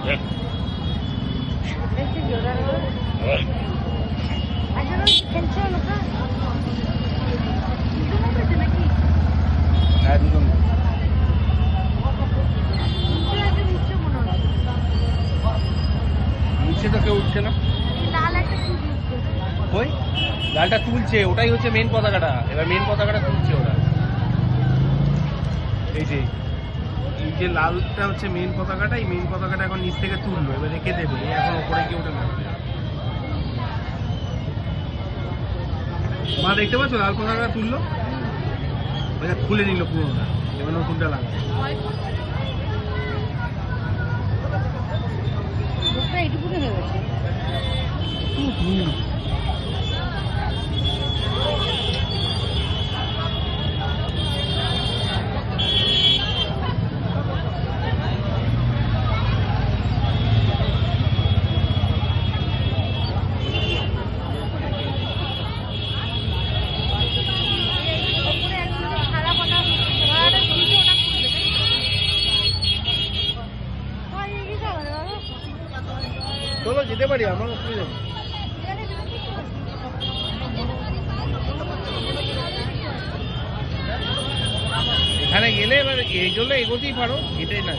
হ্যাঁ দুজন নিচে তো কেউ উঠছে না। ওই লালটা তুলছে, ওটাই হচ্ছে মেন পতাকাটা। এবার মেন পতাকাটা তুলছে ওরা। এই যে এই যে লালটা হচ্ছে মেন পতাকাটা, এই মেন পতাকাটা এখন নিচ থেকে তুললো, এবার রেখে দেবে। এখন ওপরে গিয়ে ওঠে না। মা দেখতে পাচ্ছ লাল পতাকাটা তুললো, ওটা খুলে নিল পুরোটা, এবার নতুনটা লাগবে। এইটুকুনি হয়ে গেছে। চলো যেতে পারি, আমার অসুবিধা নেই। এখানে গেলে এবার এগোলে এগোতেই পারো, এটাই না।